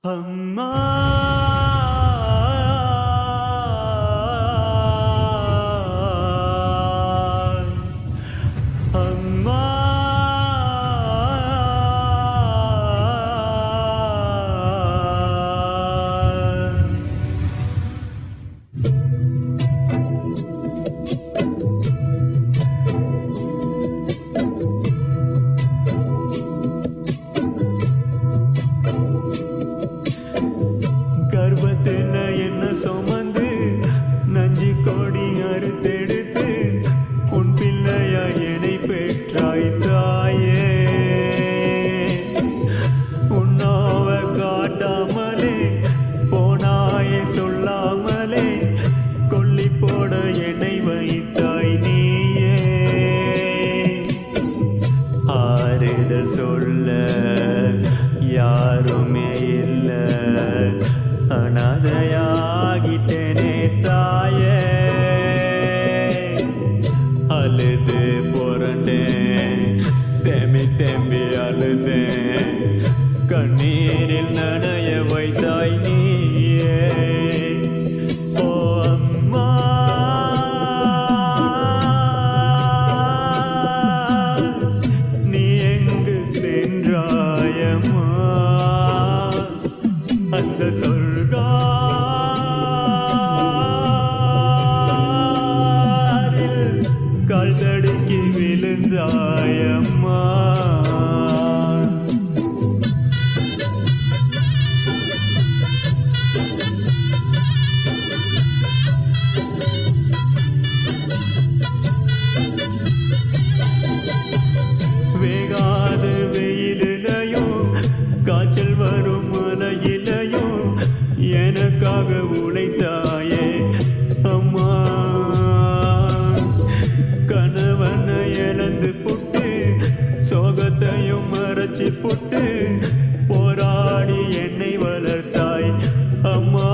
அம்மா அம்மா கர்ப்பத்தில் என்ன சுமந்து நஞ்சு கொடி அறுத்தெடுத்து உன் பிள்ளையா என்னை பெற்றாய் தாயே. உன்னாவ காட்டாமலே போனாயே சொல்லாமலே கொல்லி போட என்னை வைத்தாய் நீயே. ஆறுதல் சொல்ல யாருமே இல்ல, அனாதையாகிட்டேனே தாயே. அழுது புரண்டேன், தேம்பி தேம்பி அழுதேன், கண்ணீரில் நனைய வைத்தாய் நீயே. ஓ அம்மா, நீ எங்கு சென்றாயம்மா? அந்த சொல்காரில் கால் தடுக்கி விழுந்தாயம்மா. வேகாத வெயிலையும் காய்ச்சல் வரும் மலையிலையும் எனக்காக உழைத்தாயே அம்மா. கணவனை இழந்து புட்டு சோகத்தையும் மறைச்சி புட்டு போராடி என்னை வளர்த்தாய் அம்மா.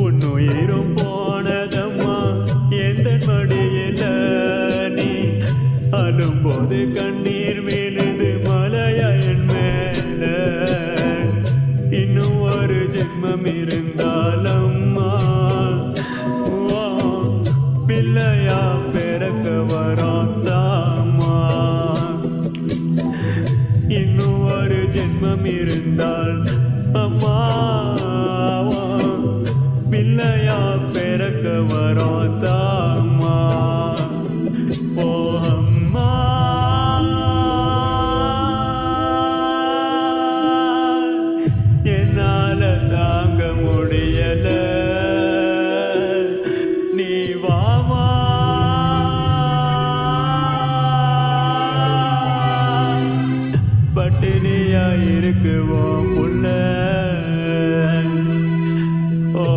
உன்னுயிரும் போனதம்மா எந்த மடியில, நீ அழும்போது கண்ணீர் விழுது மலையா என் மேல. இன்னும் ஒரு ஜென்மம் இருந்தாலம்மா பிள்ளையா பிறக்க வராதாம்மா. இன்னும் ஒரு ஜென்மம் இருந்தால் அம்மா பிள்ளையா பிறக்க வராதாம்மா. ஓ அம்மா, என்னால தாங்க முடியல, நீ வாமா. பட்டினியா இருக்குவோம் புள்ள. ஓ